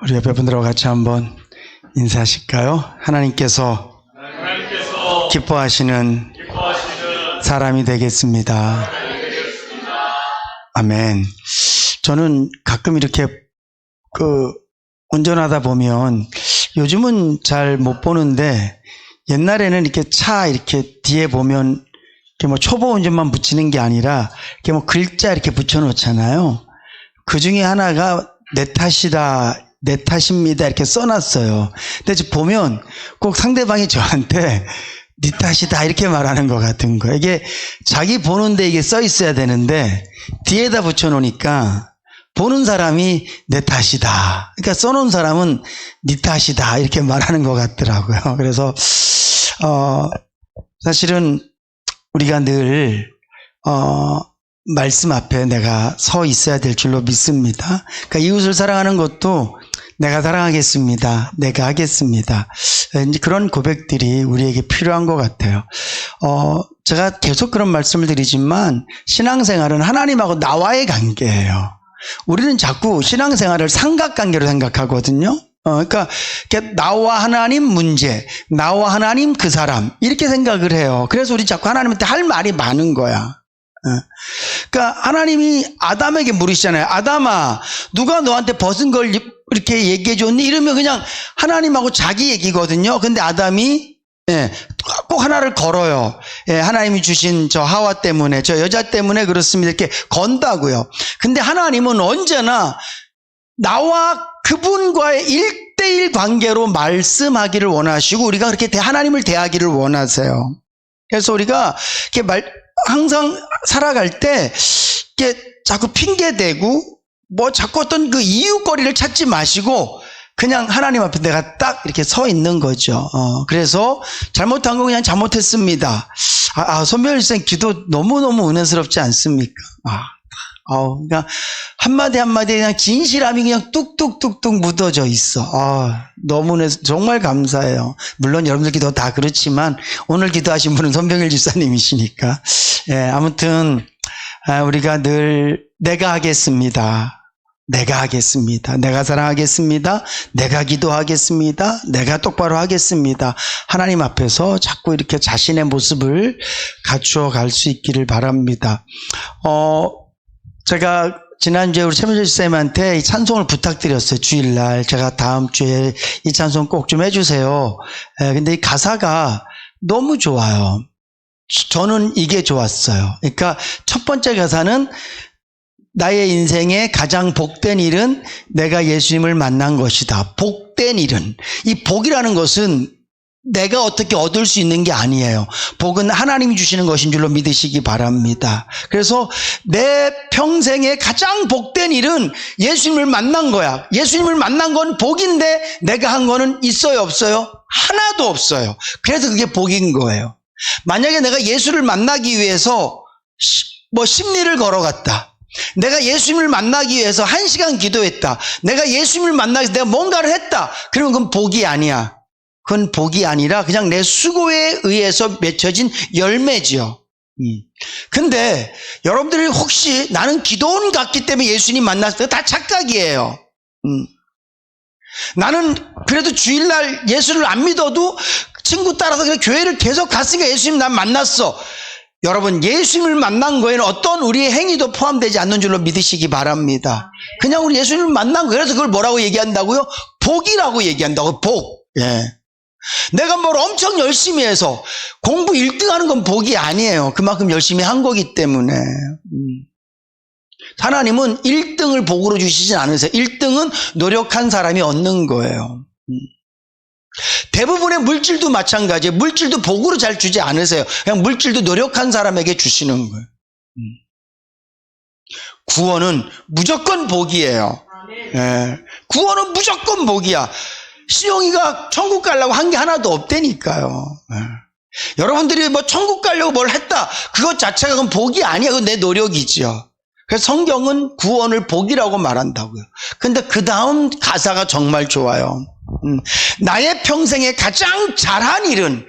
우리 옆에 분들하고 같이 한번 인사하실까요? 하나님께서 기뻐하시는 사람이 되겠습니다. 아멘. 저는 가끔 이렇게 운전하다 보면 요즘은 잘 못 보는데 옛날에는 이렇게 차 이렇게 뒤에 보면 이렇게 뭐 초보 운전만 붙이는 게 아니라 이렇게 뭐 글자 이렇게 붙여 놓잖아요. 그 중에 하나가 내 탓이다, 내 탓입니다 이렇게 써놨어요. 근데 지금 보면 꼭 상대방이 저한테 네 탓이다 이렇게 말하는 것 같은 거예요. 이게 자기 보는데 이게 써 있어야 되는데 뒤에다 붙여 놓으니까 보는 사람이 내 탓이다. 그러니까 써놓은 사람은 네 탓이다 이렇게 말하는 것 같더라고요. 그래서 사실은 우리가 늘 말씀 앞에 내가 서 있어야 될 줄로 믿습니다. 그러니까 이웃을 사랑하는 것도 내가 사랑하겠습니다. 내가 하겠습니다. 이제 그런 고백들이 우리에게 필요한 것 같아요. 제가 계속 그런 말씀을 드리지만 신앙생활은 하나님하고 나와의 관계예요. 우리는 자꾸 신앙생활을 삼각관계로 생각하거든요. 그러니까 나와 하나님 문제, 나와 하나님 그 사람 이렇게 생각을 해요. 그래서 우리 자꾸 하나님한테 할 말이 많은 거야. 그러니까 하나님이 아담에게 물으시잖아요. 아담아, 누가 너한테 벗은 걸 이렇게 얘기해 줬니? 이러면 그냥 하나님하고 자기 얘기거든요. 근데 아담이 꼭 하나를 걸어요. 하나님이 주신 저 하와 때문에, 저 여자 때문에 그렇습니다. 이렇게 건다고요. 근데 하나님은 언제나 나와 그분과의 1대1 관계로 말씀하기를 원하시고 우리가 그렇게 하나님을 대하기를 원하세요. 그래서 우리가 이렇게 항상 살아갈 때 이렇게 자꾸 핑계대고 뭐 자꾸 어떤 그 이유거리를 찾지 마시고 그냥 하나님 앞에 내가 딱 이렇게 서 있는 거죠. 그래서 잘못한 거 그냥 잘못했습니다. 손별생 기도 너무너무 은혜스럽지 않습니까? 그냥 한마디 한마디 그냥 진실함이 그냥 뚝뚝뚝뚝 묻어져 있어. 너무 정말 감사해요. 물론 여러분들 기도 다 그렇지만 오늘 기도하신 분은 손병일 집사님이시니까. 아무튼 우리가 늘 내가 하겠습니다. 내가 하겠습니다. 내가 사랑하겠습니다. 내가 기도하겠습니다. 내가 똑바로 하겠습니다. 하나님 앞에서 자꾸 이렇게 자신의 모습을 갖추어 갈 수 있기를 바랍니다. 제가 지난주에 우리 최민철 집사님한테 이 찬송을 부탁드렸어요. 주일날. 제가 다음 주에 이 찬송 꼭 좀 해주세요. 근데 이 가사가 너무 좋아요. 저는 이게 좋았어요. 그러니까 첫 번째 가사는 나의 인생의 가장 복된 일은 내가 예수님을 만난 것이다. 복된 일은. 이 복이라는 것은 내가 어떻게 얻을 수 있는 게 아니에요. 복은 하나님이 주시는 것인 줄로 믿으시기 바랍니다. 그래서 내 평생의 가장 복된 일은 예수님을 만난 거야. 예수님을 만난 건 복인데 내가 한 거는 있어요, 없어요? 하나도 없어요. 그래서 그게 복인 거예요. 만약에 내가 예수를 만나기 위해서 심리를 걸어갔다. 내가 예수님을 만나기 위해서 1시간 기도했다. 내가 예수님을 만나기 위해서 내가 뭔가를 했다. 그러면 그건 복이 아니야. 그건 복이 아니라 그냥 내 수고에 의해서 맺혀진 열매지요. 근데 여러분들이 혹시 나는 기도원 같기 때문에 예수님 만났을 때 다 착각이에요. 나는 그래도 주일날 예수를 안 믿어도 친구 따라서 그냥 교회를 계속 갔으니까 예수님 난 만났어. 여러분, 예수님을 만난 거에는 어떤 우리의 행위도 포함되지 않는 줄로 믿으시기 바랍니다. 그냥 우리 예수님을 만난 거예요. 그래서 그걸 뭐라고 얘기한다고요? 복이라고 얘기한다고. 복. 내가 뭘 엄청 열심히 해서 공부 1등 하는 건 복이 아니에요. 그만큼 열심히 한 거기 때문에. 하나님은 1등을 복으로 주시진 않으세요. 1등은 노력한 사람이 얻는 거예요. 대부분의 물질도 마찬가지예요. 물질도 복으로 잘 주지 않으세요. 그냥 물질도 노력한 사람에게 주시는 거예요. 구원은 무조건 복이에요. 구원은 무조건 복이야. 시용이가 천국 가려고 한 게 하나도 없다니까요. 여러분들이 뭐 천국 가려고 뭘 했다. 그것 자체가 그건 복이 아니야. 그건 내 노력이죠. 그래서 성경은 구원을 복이라고 말한다고요. 근데 그 다음 가사가 정말 좋아요. 나의 평생에 가장 잘한 일은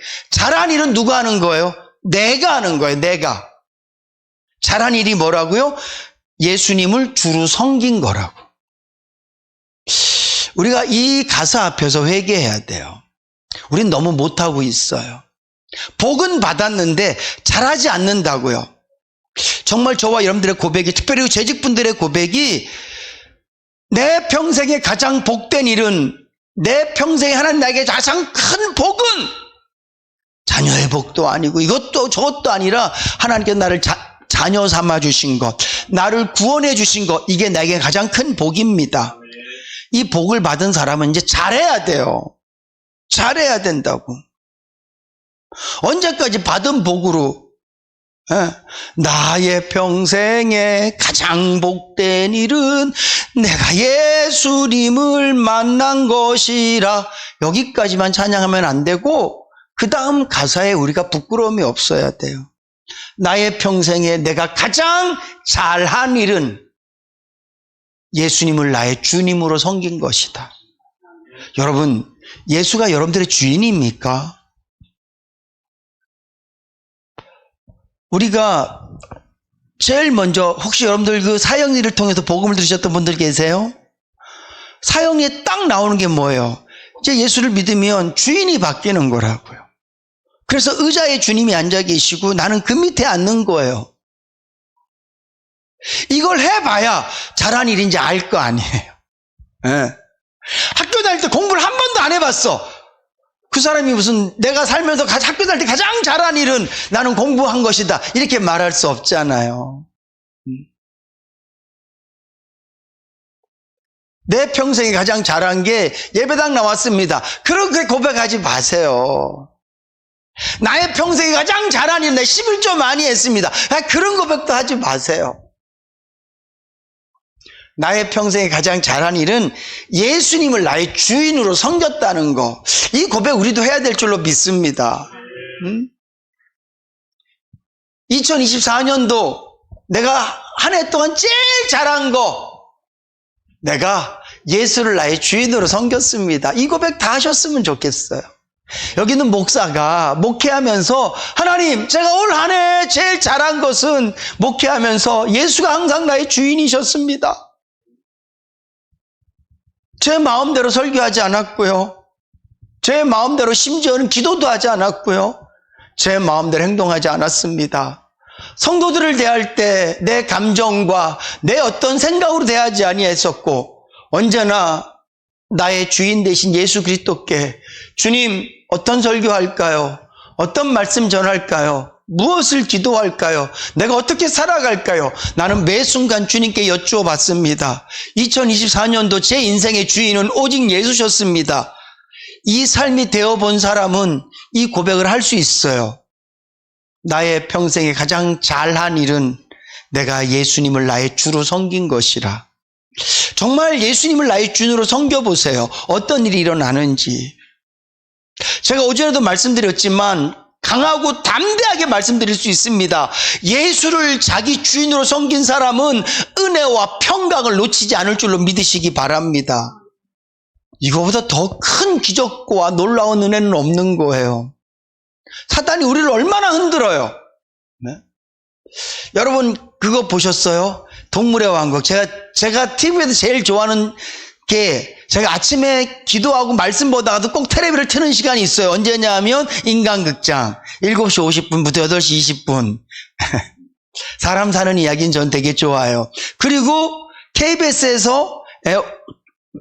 누가 하는 거예요? 내가 하는 거예요. 내가. 잘한 일이 뭐라고요? 예수님을 주로 섬긴 거라고. 우리가 이 가사 앞에서 회개해야 돼요. 우린 너무 못하고 있어요. 복은 받았는데 잘하지 않는다고요. 정말 저와 여러분들의 고백이, 특별히 재직분들의 고백이, 내 평생에 가장 복된 일은, 내 평생에 하나님 나에게 가장 큰 복은 자녀의 복도 아니고 이것도 저것도 아니라 하나님께서 나를 자녀 삼아 주신 것, 나를 구원해 주신 것, 이게 나에게 가장 큰 복입니다. 이 복을 받은 사람은 이제 잘해야 돼요. 잘해야 된다고. 언제까지 받은 복으로 나의 평생에 가장 복된 일은 내가 예수님을 만난 것이라, 여기까지만 찬양하면 안 되고 그 다음 가사에 우리가 부끄러움이 없어야 돼요. 나의 평생에 내가 가장 잘한 일은 예수님을 나의 주님으로 섬긴 것이다. 여러분, 예수가 여러분들의 주인입니까? 우리가 제일 먼저, 혹시 여러분들 그 사형리를 통해서 복음을 들으셨던 분들 계세요? 사형리에 딱 나오는 게 뭐예요? 이제 예수를 믿으면 주인이 바뀌는 거라고요. 그래서 의자에 주님이 앉아 계시고 나는 그 밑에 앉는 거예요. 이걸 해봐야 잘한 일인지 알 거 아니에요. 네. 학교 다닐 때 공부를 한 번도 안 해봤어. 그 사람이 무슨 내가 살면서 학교 다닐 때 가장 잘한 일은 나는 공부한 것이다, 이렇게 말할 수 없잖아요. 내 평생에 가장 잘한 게 예배당 나왔습니다, 그렇게 고백하지 마세요. 나의 평생에 가장 잘한 일은 내 11조 많이 했습니다, 그런 고백도 하지 마세요. 나의 평생에 가장 잘한 일은 예수님을 나의 주인으로 섬겼다는 거, 이 고백 우리도 해야 될 줄로 믿습니다. 2024년도 내가 한 해 동안 제일 잘한 거, 내가 예수를 나의 주인으로 섬겼습니다. 이 고백 다 하셨으면 좋겠어요. 여기 있는 목사가 목회하면서, 하나님, 제가 올 한 해 제일 잘한 것은 목회하면서 예수가 항상 나의 주인이셨습니다. 제 마음대로 설교하지 않았고요, 제 마음대로 심지어는 기도도 하지 않았고요, 제 마음대로 행동하지 않았습니다. 성도들을 대할 때 내 감정과 내 어떤 생각으로 대하지 아니했었고, 언제나 나의 주인 되신 예수 그리스도께, 주님, 어떤 설교할까요? 어떤 말씀 전할까요? 무엇을 기도할까요? 내가 어떻게 살아갈까요? 나는 매 순간 주님께 여쭈어 봤습니다. 2024년도 제 인생의 주인은 오직 예수셨습니다. 이 삶이 되어본 사람은 이 고백을 할 수 있어요. 나의 평생에 가장 잘한 일은 내가 예수님을 나의 주로 섬긴 것이라. 정말 예수님을 나의 주인으로 섬겨보세요. 어떤 일이 일어나는지. 제가 오전에도 말씀드렸지만 강하고 담대하게 말씀드릴 수 있습니다. 예수를 자기 주인으로 섬긴 사람은 은혜와 평강을 놓치지 않을 줄로 믿으시기 바랍니다. 이거보다 더 큰 기적과 놀라운 은혜는 없는 거예요. 사탄이 우리를 얼마나 흔들어요. 네? 여러분 그거 보셨어요? 동물의 왕국. 제가 TV에서 제일 좋아하는 게, 제가 아침에 기도하고 말씀 보다가도 꼭 텔레비를 트는 시간이 있어요. 언제냐 하면 인간극장 7시 50분부터 8시 20분 사람 사는 이야기는 전 되게 좋아요. 그리고 KBS에서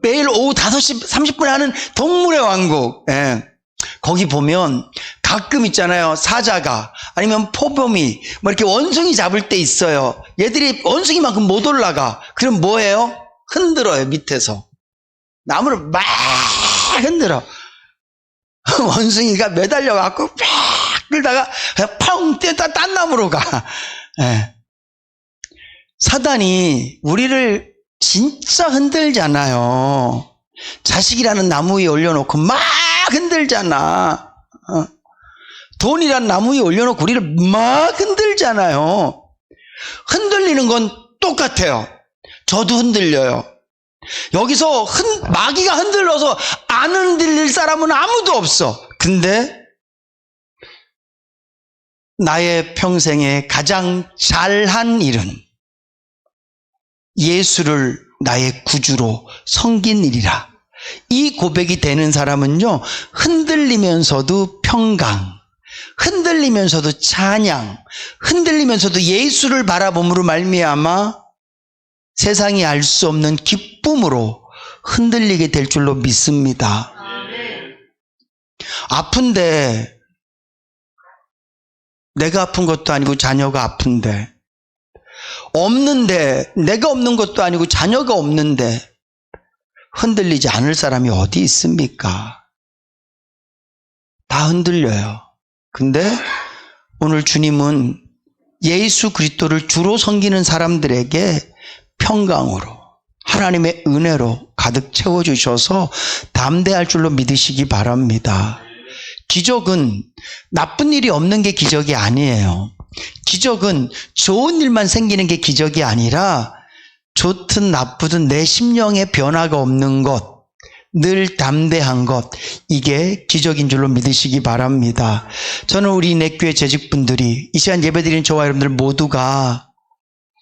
매일 오후 5시 30분에 하는 동물의 왕국, 거기 보면 가끔 있잖아요, 사자가 아니면 포범이 뭐 이렇게 원숭이 잡을 때 있어요. 얘들이 원숭이만큼 못 올라가. 그럼 뭐예요? 흔들어요. 밑에서 나무를 막 흔들어. 원숭이가 매달려 갖고 막 끌다가 그냥 펑 뛰었다 딴 나무로 가. 사단이 우리를 진짜 흔들잖아요. 자식이라는 나무 위에 올려놓고 막 흔들잖아. 돈이란 나무 위에 올려놓고 우리를 막 흔들잖아요. 흔들리는 건 똑같아요. 저도 흔들려요. 여기서 마귀가 흔들려서 안 흔들릴 사람은 아무도 없어. 근데 나의 평생에 가장 잘한 일은 예수를 나의 구주로 섬긴 일이라. 이 고백이 되는 사람은요, 흔들리면서도 평강, 흔들리면서도 찬양, 흔들리면서도 예수를 바라봄으로 말미암아 세상이 알 수 없는 기쁨으로 흔들리게 될 줄로 믿습니다. 아픈데, 내가 아픈 것도 아니고 자녀가 아픈데, 없는데, 내가 없는 것도 아니고 자녀가 없는데 흔들리지 않을 사람이 어디 있습니까? 다 흔들려요. 근데 오늘 주님은 예수 그리스도를 주로 섬기는 사람들에게 평강으로, 하나님의 은혜로 가득 채워주셔서 담대할 줄로 믿으시기 바랍니다. 기적은 나쁜 일이 없는 게 기적이 아니에요. 기적은 좋은 일만 생기는 게 기적이 아니라 좋든 나쁘든 내 심령에 변화가 없는 것, 늘 담대한 것, 이게 기적인 줄로 믿으시기 바랍니다. 저는 우리 내교회 재직분들이, 이 시간 예배드리는 저와 여러분들 모두가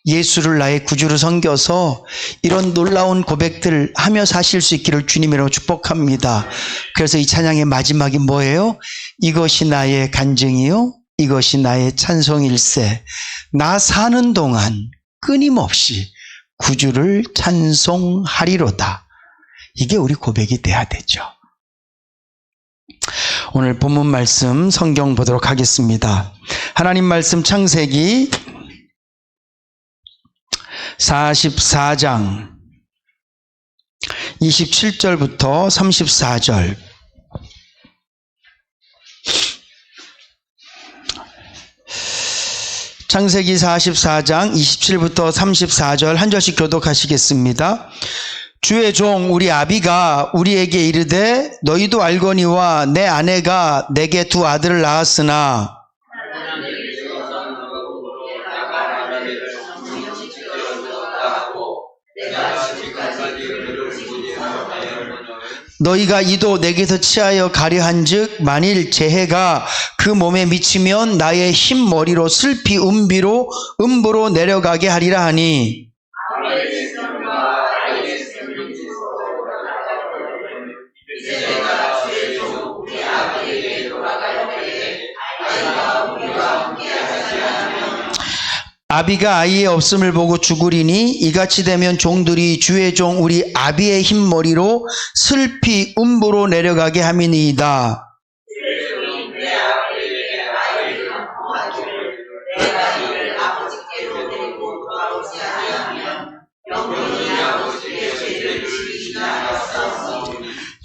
예수를 나의 구주로 섬겨서 이런 놀라운 고백들을 하며 사실 수 있기를 주님으로 축복합니다. 그래서 이 찬양의 마지막이 뭐예요? 이것이 나의 간증이요, 이것이 나의 찬송일세. 나 사는 동안 끊임없이 구주를 찬송하리로다. 이게 우리 고백이 돼야 되죠. 오늘 본문 말씀 성경 보도록 하겠습니다. 하나님 말씀 창세기 44장 27절부터 34절. 창세기 44장 27부터 34절 한 절씩 교독하시겠습니다. 주의 종 우리 아비가 우리에게 이르되 너희도 알거니와 내 아내가 내게 두 아들을 낳았으나 너희가 이도 내게서 취하여 가려 한즉 만일 재해가 그 몸에 미치면 나의 흰머리로 슬피 음부로 내려가게 하리라 하니 아비가 아이의 없음을 보고 죽으리니 이같이 되면 종들이 주의 종 우리 아비의 흰머리로 슬피 음부로 내려가게 함이니이다.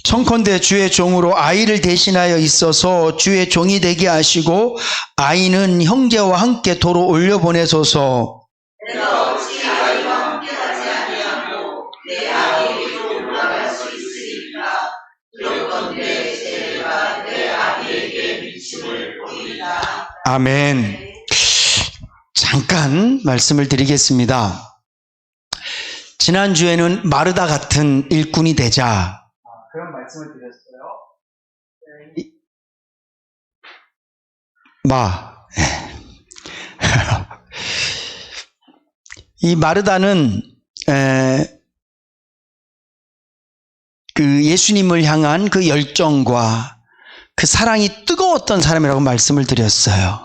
청컨대 주의 종으로 아이를 대신하여 있어서 주의 종이 되게 하시고 아이는 형제와 함께 도로 올려보내소서. 내가 어찌 아이와 함께 가지 아니하고 내 아비에게 올라갈 수 있으리까. 그렇건대 죄가 내 아비에게 미침을 보이리라. 아멘. 잠깐 말씀을 드리겠습니다. 지난주에는 마르다 같은 일꾼이 되자, 그런 말씀을 드렸어요. 이 마르다는 그 예수님을 향한 그 열정과 그 사랑이 뜨거웠던 사람이라고 말씀을 드렸어요.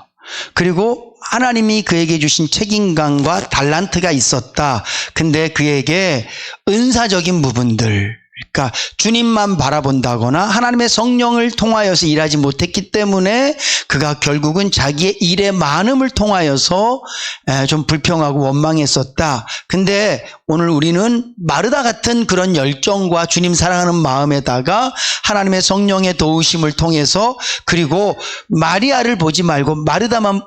그리고 하나님이 그에게 주신 책임감과 달란트가 있었다. 근데 그에게 은사적인 부분들, 그러니까 주님만 바라본다거나 하나님의 성령을 통하여서 일하지 못했기 때문에 그가 결국은 자기의 일의 많음을 통하여서 좀 불평하고 원망했었다. 근데 오늘 우리는 마르다 같은 그런 열정과 주님 사랑하는 마음에다가 하나님의 성령의 도우심을 통해서, 그리고 마리아를 보지 말고 마르다만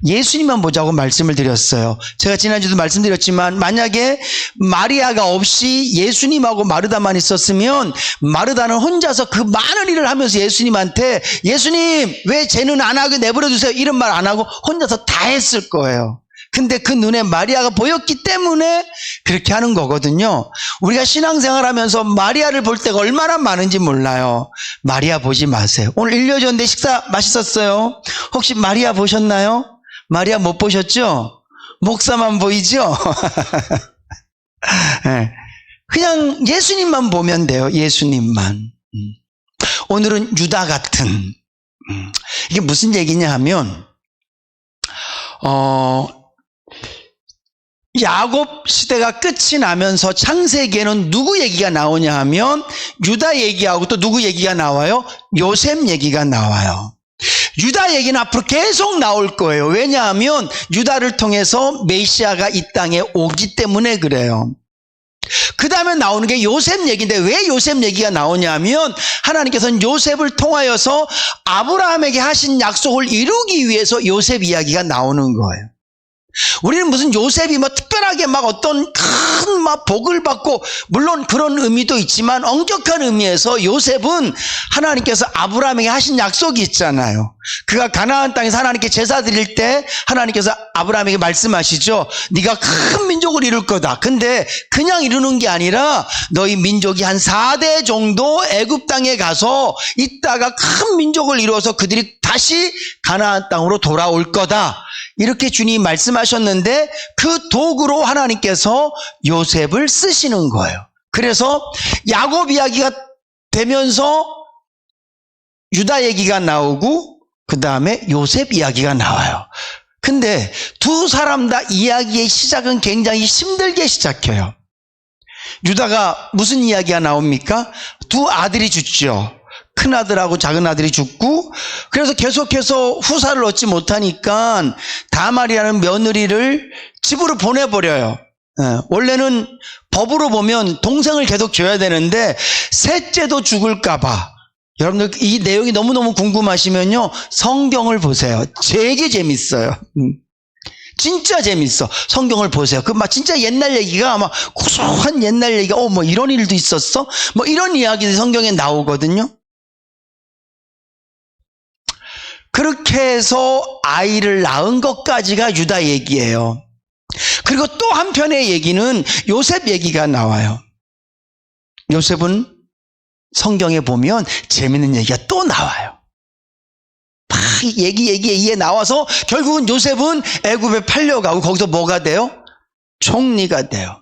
예수님만 보자고 말씀을 드렸어요. 제가 지난주도 말씀드렸지만 만약에 마리아가 없이 예수님하고 마르다만 있었으면 마르다는 혼자서 그 많은 일을 하면서 예수님한테 예수님 왜 쟤는 안 하게 내버려 두세요 이런 말 안 하고 혼자서 다 했을 거예요. 근데 그 눈에 마리아가 보였기 때문에 그렇게 하는 거거든요. 우리가 신앙생활 하면서 마리아를 볼 때가 얼마나 많은지 몰라요. 마리아 보지 마세요. 오늘 일려줬는데 식사 맛있었어요. 혹시 마리아 보셨나요? 마리아 못 보셨죠? 목사만 보이죠? 네. 그냥 예수님만 보면 돼요. 예수님만. 오늘은 유다 같은. 이게 무슨 얘기냐 하면 야곱 시대가 끝이 나면서 창세기에는 누구 얘기가 나오냐 하면 유다 얘기하고 또 누구 얘기가 나와요? 요셉 얘기가 나와요. 유다 얘기는 앞으로 계속 나올 거예요. 왜냐하면 유다를 통해서 메시아가 이 땅에 오기 때문에 그래요. 그 다음에 나오는 게 요셉 얘기인데 왜 요셉 얘기가 나오냐면 하나님께서는 요셉을 통하여서 아브라함에게 하신 약속을 이루기 위해서 요셉 이야기가 나오는 거예요. 우리는 무슨 요셉이 특별하게 어떤 큰 복을 받고, 물론 그런 의미도 있지만 엄격한 의미에서 요셉은 하나님께서 아브라함에게 하신 약속이 있잖아요. 그가 가나안 땅에서 하나님께 제사 드릴 때 하나님께서 아브라함에게 말씀하시죠. 네가 큰 민족을 이룰 거다. 근데 그냥 이루는 게 아니라 너희 민족이 한 4대 정도 애굽 땅에 가서 있다가 큰 민족을 이루어서 그들이 다시 가나안 땅으로 돌아올 거다. 이렇게 주님이 말씀하셨는데 그 도구로 하나님께서 요셉을 쓰시는 거예요. 그래서 야곱 이야기가 되면서 유다 얘기가 나오고 그 다음에 요셉 이야기가 나와요. 근데 두 사람 다 이야기의 시작은 굉장히 힘들게 시작해요. 유다가 무슨 이야기가 나옵니까? 두 아들이 죽죠. 큰아들하고 작은아들이 죽고, 그래서 계속해서 후사를 얻지 못하니까 다말이라는 며느리를 집으로 보내버려요. 원래는 법으로 보면 동생을 계속 줘야 되는데 셋째도 죽을까봐. 여러분들 이 내용이 너무너무 궁금하시면요, 성경을 보세요. 되게 재밌어요. 진짜 재밌어. 성경을 보세요. 진짜 옛날 얘기가 구수한 옛날 얘기가, 이런 일도 있었어? 이런 이야기들이 성경에 나오거든요. 그렇게 해서 아이를 낳은 것까지가 유다 얘기예요. 그리고 또 한편의 얘기는 요셉 얘기가 나와요. 요셉은 성경에 보면 재밌는 얘기가 또 나와요. 얘기에 나와서 결국은 요셉은 애굽에 팔려가고 거기서 뭐가 돼요? 총리가 돼요.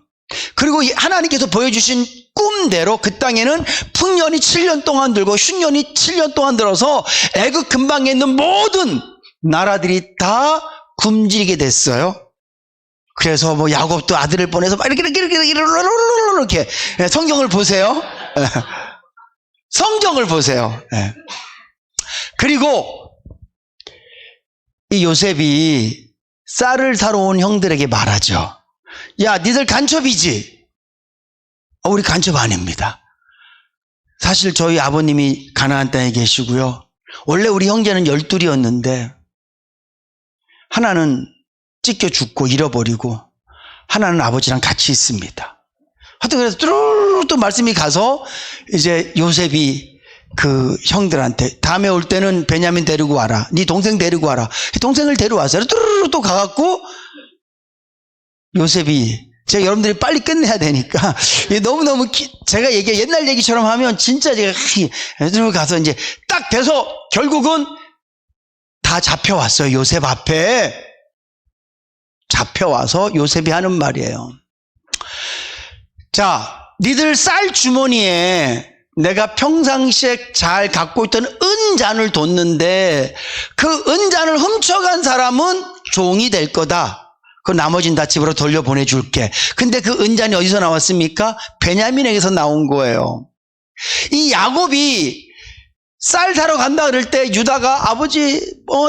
그리고 하나님께서 보여주신 꿈대로 그 땅에는 풍년이 7년 동안 들고 흉년이 7년 동안 들어서 애굽 근방에 있는 모든 나라들이 다 굶주리게 됐어요. 그래서 야곱도 아들을 보내서 이렇게 성경을 보세요. 성경을 보세요. 그리고 이 요셉이 쌀을 사러 온 형들에게 말하죠. 야, 니들 간첩이지? 우리 간첩 아닙니다. 사실 저희 아버님이 가나안 땅에 계시고요. 원래 우리 형제는 12이었는데 하나는 찢겨 죽고 잃어버리고 하나는 아버지랑 같이 있습니다. 하여튼 그래서 뚜루루루 또 말씀이 가서 이제 요셉이 그 형들한테 다음에 올 때는 베냐민 데리고 와라. 네 동생 데리고 와라. 동생을 데려와서 뚜루루루 또 가갖고 요셉이, 제가 여러분들이 빨리 끝내야 되니까 너무너무 제가 옛날 얘기처럼 하면 진짜 제가 가서 이제 딱 돼서 결국은 다 잡혀왔어요. 요셉 앞에 잡혀와서 요셉이 하는 말이에요. 자, 니들 쌀 주머니에 내가 평상시에 잘 갖고 있던 은잔을 뒀는데 그 은잔을 훔쳐간 사람은 종이 될 거다. 그 나머지는 다 집으로 돌려보내줄게. 근데 그 은잔이 어디서 나왔습니까? 베냐민에게서 나온 거예요. 이 야곱이 쌀 사러 간다 그럴 때 유다가 아버지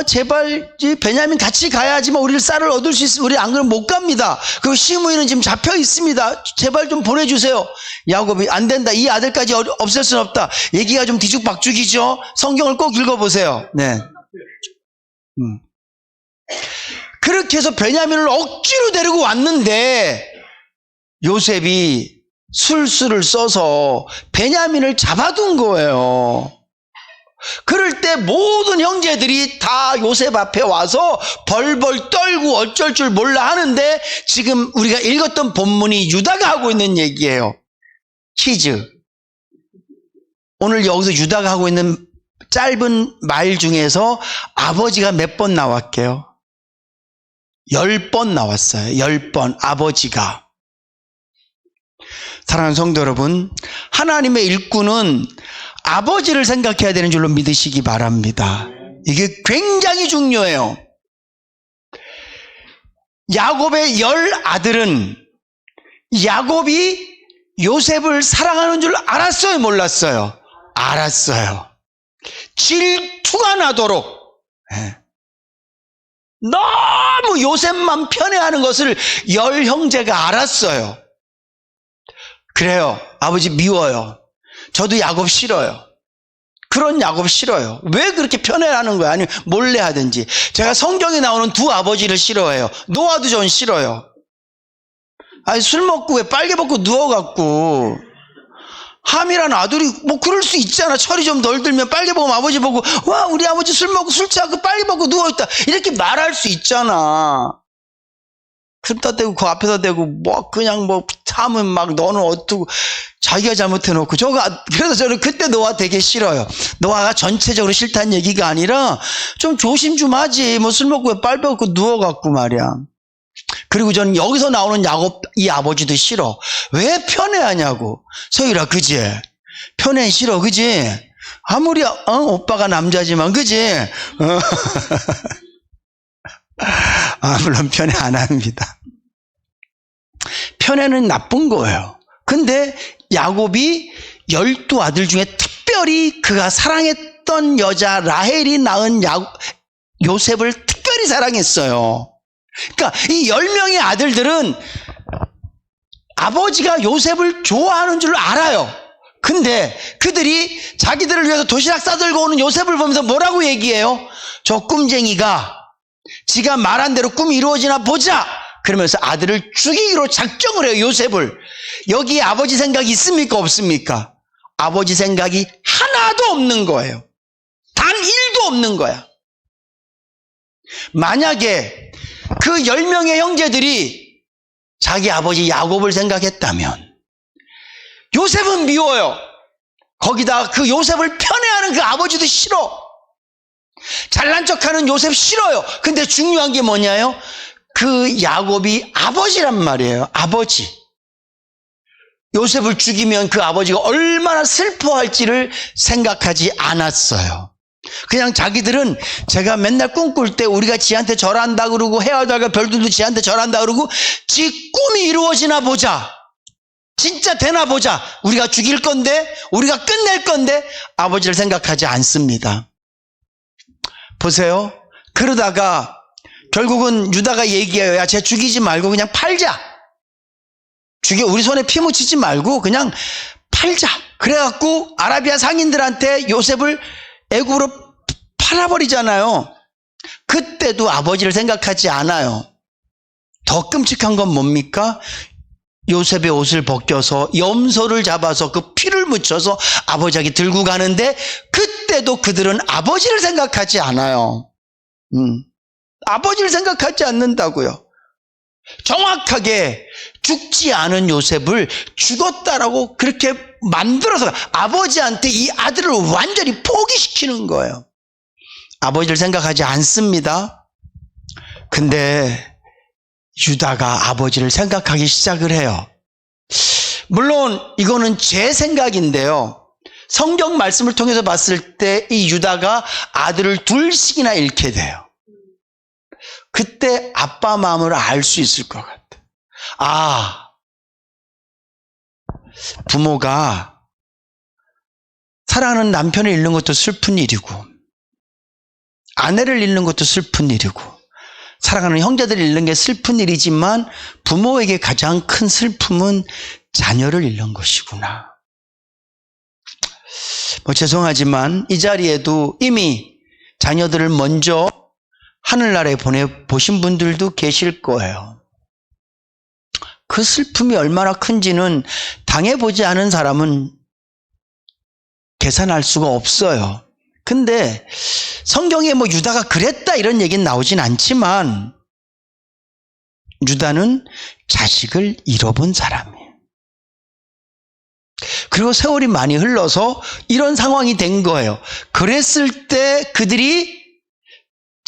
제발 베냐민 같이 가야지만 우리 쌀을 얻을 수 있으면 우리 안 그러면 못 갑니다. 그리고 시므이는 지금 잡혀 있습니다. 제발 좀 보내주세요. 야곱이 안 된다. 이 아들까지 없앨 수는 없다. 얘기가 좀 뒤죽박죽이죠. 성경을 꼭 읽어보세요. 네. 그렇게 해서 베냐민을 억지로 데리고 왔는데 요셉이 술수를 써서 베냐민을 잡아둔 거예요. 그럴 때 모든 형제들이 다 요셉 앞에 와서 벌벌 떨고 어쩔 줄 몰라 하는데 지금 우리가 읽었던 본문이 유다가 하고 있는 얘기예요. 퀴즈. 오늘 여기서 유다가 하고 있는 짧은 말 중에서 아버지가 몇 번 나왔게요? 10번 나왔어요. 10번 아버지가. 사랑하는 성도 여러분, 하나님의 일꾼은 아버지를 생각해야 되는 줄로 믿으시기 바랍니다. 이게 굉장히 중요해요. 야곱의 10아들은 야곱이 요셉을 사랑하는 줄 알았어요, 몰랐어요? 알았어요. 질투가 나도록 너무 요셉만 편애하는 것을 10형제가 알았어요. 그래요. 아버지 미워요. 저도 야곱 싫어요. 그런 야곱 싫어요. 왜 그렇게 편애하는 거야? 아니면 몰래 하든지. 제가 성경에 나오는 두 아버지를 싫어해요. 노아도 전 싫어요. 아니, 술 먹고 왜 빨개 벗고 누워갖고. 함이란 아들이 뭐 그럴 수 있잖아. 철이 좀 덜 들면 빨개 벗으면 아버지 보고, 와, 우리 아버지 술 먹고 술 취하고 빨개 벗고 누워있다. 이렇게 말할 수 있잖아. 그다 대고 그 앞에다 대고 뭐 그냥 뭐 참은 막 너는 어쩌고 자기가 잘못해놓고 그래서 저는 그때 노아 되게 싫어요. 노아가 전체적으로 싫다는 얘기가 아니라 좀 조심 좀 하지. 뭐 술 먹고 왜 빨개 벗고 누워갖고 말이야. 그리고 저는 여기서 나오는 야곱 이 아버지도 싫어. 왜 편애하냐고. 서유라, 그지? 편애 싫어, 그지? 아무리 오빠가 남자지만, 그지? 물론 편애 안 합니다. 편애는 나쁜 거예요. 근데 야곱이 12아들 중에 특별히 그가 사랑했던 여자 라헬이 낳은 요셉을 특별히 사랑했어요. 그러니까 이 10명의 아들들은 아버지가 요셉을 좋아하는 줄 알아요. 근데 그들이 자기들을 위해서 도시락 싸들고 오는 요셉을 보면서 뭐라고 얘기해요? 저 꿈쟁이가 지가 말한 대로 꿈이 이루어지나 보자. 그러면서 아들을 죽이기로 작정을 해요, 요셉을. 여기에 아버지 생각이 있습니까, 없습니까? 아버지 생각이 하나도 없는 거예요. 단 1도 없는 거야. 만약에 그 10명의 형제들이 자기 아버지 야곱을 생각했다면 요셉은 미워요. 거기다 그 요셉을 편애하는 그 아버지도 싫어. 잘난 척하는 요셉 싫어요. 근데 중요한 게 뭐냐요? 그 야곱이 아버지란 말이에요. 아버지. 요셉을 죽이면 그 아버지가 얼마나 슬퍼할지를 생각하지 않았어요. 그냥 자기들은 제가 맨날 꿈꿀 때 우리가 지한테 절한다 그러고 헤어다가 별들도 지한테 절한다 그러고 지 꿈이 이루어지나 보자. 진짜 되나 보자. 우리가 죽일 건데, 우리가 끝낼 건데 아버지를 생각하지 않습니다. 보세요. 그러다가 결국은 유다가 얘기해요. 야, 쟤 죽이지 말고 그냥 팔자. 우리 손에 피 묻히지 말고 그냥 팔자. 그래갖고 아라비아 상인들한테 요셉을 애굽으로 팔아버리잖아요. 그때도 아버지를 생각하지 않아요. 더 끔찍한 건 뭡니까? 요셉의 옷을 벗겨서 염소를 잡아서 그 피를 묻혀서 아버지에게 들고 가는데 그때도 그들은 아버지를 생각하지 않아요. 아버지를 생각하지 않는다고요. 정확하게 죽지 않은 요셉을 죽었다라고 그렇게 만들어서 아버지한테 이 아들을 완전히 포기시키는 거예요. 아버지를 생각하지 않습니다. 근데 유다가 아버지를 생각하기 시작을 해요. 물론 이거는 제 생각인데요. 성경 말씀을 통해서 봤을 때 이 유다가 아들을 둘씩이나 잃게 돼요. 그때 아빠 마음을 알 수 있을 것 같아요. 부모가 사랑하는 남편을 잃는 것도 슬픈 일이고 아내를 잃는 것도 슬픈 일이고 사랑하는 형제들을 잃는 게 슬픈 일이지만 부모에게 가장 큰 슬픔은 자녀를 잃는 것이구나. 죄송하지만 이 자리에도 이미 자녀들을 먼저 하늘나라에 보내보신 분들도 계실 거예요. 그 슬픔이 얼마나 큰지는 당해보지 않은 사람은 계산할 수가 없어요. 근데 성경에 유다가 그랬다 이런 얘기는 나오진 않지만 유다는 자식을 잃어본 사람이에요. 그리고 세월이 많이 흘러서 이런 상황이 된 거예요. 그랬을 때 그들이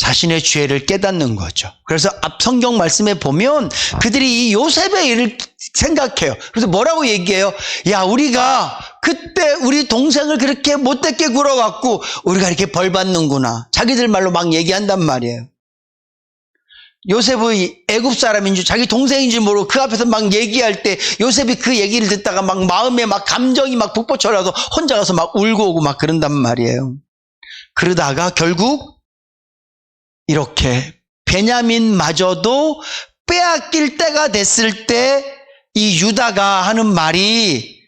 자신의 죄를 깨닫는 거죠. 그래서 앞 성경 말씀에 보면 그들이 이 요셉의 일을 생각해요. 그래서 뭐라고 얘기해요? 야, 우리가 그때 우리 동생을 그렇게 못되게 굴어갖고 우리가 이렇게 벌 받는구나. 자기들 말로 막 얘기한단 말이에요. 요셉의 애굽 사람인 줄, 자기 동생인 줄 모르고 그 앞에서 막 얘기할 때 요셉이 그 얘기를 듣다가 막 마음에 막 감정이 막 북받쳐라도 혼자 가서 막 울고 오고 막 그런단 말이에요. 그러다가 결국 이렇게 베냐민마저도 빼앗길 때가 됐을 때 이 유다가 하는 말이,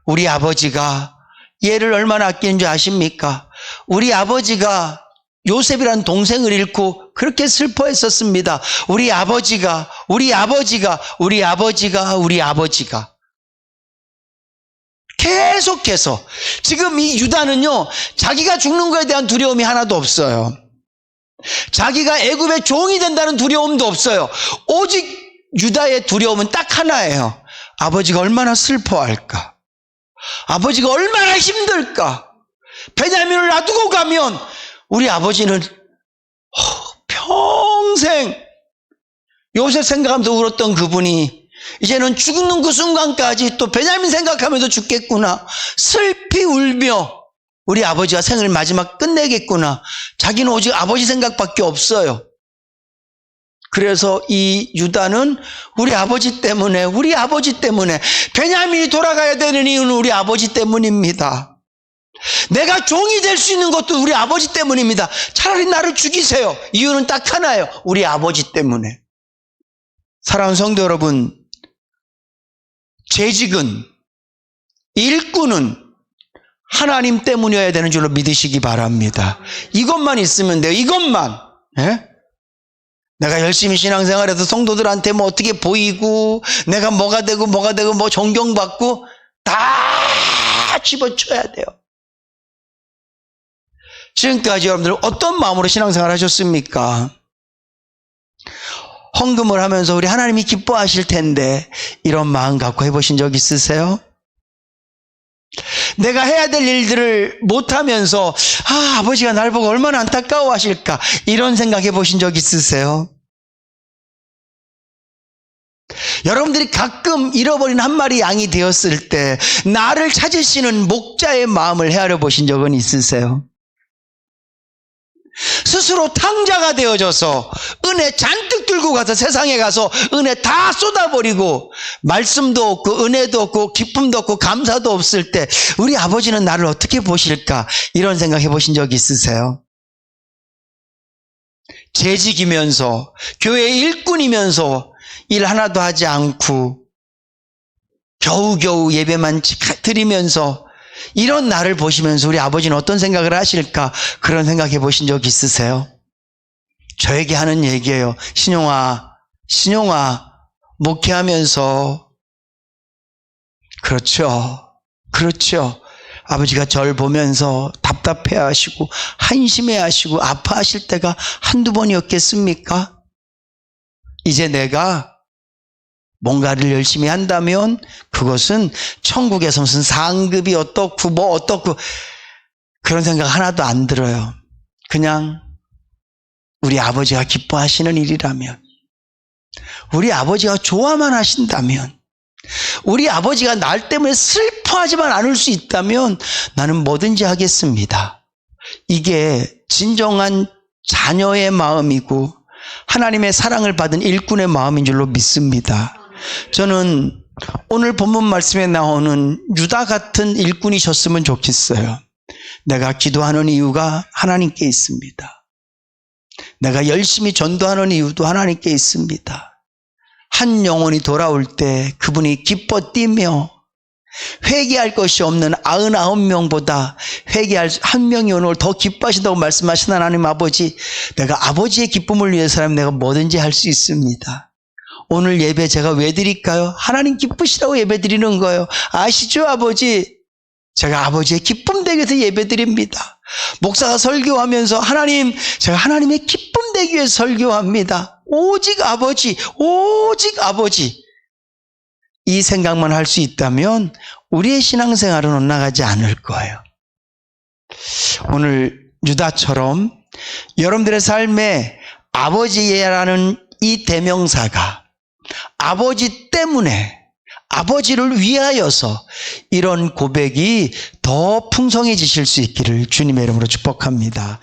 우리 아버지가 얘를 얼마나 아끼는 줄 아십니까? 우리 아버지가 요셉이라는 동생을 잃고 그렇게 슬퍼했었습니다. 우리 아버지가 계속해서 지금 이 유다는요, 자기가 죽는 것에 대한 두려움이 하나도 없어요. 자기가 애굽의 종이 된다는 두려움도 없어요. 오직 유다의 두려움은 딱 하나예요. 아버지가 얼마나 슬퍼할까? 아버지가 얼마나 힘들까? 베냐민을 놔두고 가면 우리 아버지는 평생 요셉 생각하면서 울었던 그분이 이제는 죽는 그 순간까지 또 베냐민 생각하면서 죽겠구나. 슬피 울며 우리 아버지가 생을 마지막 끝내겠구나. 자기는 오직 아버지 생각밖에 없어요. 그래서 이 유다는 우리 아버지 때문에 베냐민이 돌아가야 되는 이유는 우리 아버지 때문입니다. 내가 종이 될 수 있는 것도 우리 아버지 때문입니다. 차라리 나를 죽이세요. 이유는 딱 하나예요. 우리 아버지 때문에. 사랑하는 성도 여러분, 재직은, 일꾼은 하나님 때문이어야 되는 줄로 믿으시기 바랍니다. 이것만 있으면 돼요. 이것만. 예? 내가 열심히 신앙생활해서 성도들한테 뭐 어떻게 보이고, 내가 뭐가 되고 뭐 존경받고 다 집어쳐야 돼요. 지금까지 여러분들 어떤 마음으로 신앙생활 하셨습니까? 헌금을 하면서 우리 하나님이 기뻐하실 텐데 이런 마음 갖고 해보신 적 있으세요? 내가 해야 될 일들을 못하면서 아버지가 날 보고 얼마나 안타까워하실까, 이런 생각해 보신 적 있으세요? 여러분들이 가끔 잃어버린 한 마리 양이 되었을 때 나를 찾으시는 목자의 마음을 헤아려 보신 적은 있으세요? 스스로 탕자가 되어져서 은혜 잔뜩 들고 가서 세상에 가서 은혜 다 쏟아버리고 말씀도 없고 은혜도 없고 기쁨도 없고 감사도 없을 때 우리 아버지는 나를 어떻게 보실까, 이런 생각 해보신 적 있으세요? 재직이면서 교회 일꾼이면서 일 하나도 하지 않고 겨우겨우 예배만 드리면서 이런 나를 보시면서 우리 아버지는 어떤 생각을 하실까, 그런 생각해 보신 적 있으세요? 저에게 하는 얘기예요. 신용아, 목회하면서 그렇죠. 아버지가 절 보면서 답답해하시고 한심해하시고 아파하실 때가 한두 번이었겠습니까? 이제 내가 뭔가를 열심히 한다면 그것은 천국에서 무슨 상급이 어떻고 그런 생각 하나도 안 들어요. 그냥 우리 아버지가 기뻐하시는 일이라면, 우리 아버지가 좋아만 하신다면, 우리 아버지가 날 때문에 슬퍼하지만 않을 수 있다면 나는 뭐든지 하겠습니다. 이게 진정한 자녀의 마음이고 하나님의 사랑을 받은 일꾼의 마음인 줄로 믿습니다. 저는 오늘 본문 말씀에 나오는 유다 같은 일꾼이셨으면 좋겠어요. 내가 기도하는 이유가 하나님께 있습니다. 내가 열심히 전도하는 이유도 하나님께 있습니다. 한 영혼이 돌아올 때 그분이 기뻐 뛰며 회개할 것이 없는 99명보다 회개할 한 명이 오늘 더 기뻐하신다고 말씀하신 하나님 아버지, 내가 아버지의 기쁨을 위해서라면 내가 뭐든지 할 수 있습니다. 오늘 예배 제가 왜 드릴까요? 하나님 기쁘시라고 예배 드리는 거예요. 아시죠, 아버지? 제가 아버지의 기쁨 되기 위해서 예배 드립니다. 목사가 설교하면서 제가 하나님의 기쁨 되기 위해서 설교합니다. 오직 아버지. 이 생각만 할 수 있다면 우리의 신앙생활은 엇나가지 않을 거예요. 오늘 유다처럼 여러분들의 삶에 아버지라는 이 대명사가 아버지 때문에, 아버지를 위하여서 이런 고백이 더 풍성해지실 수 있기를 주님의 이름으로 축복합니다.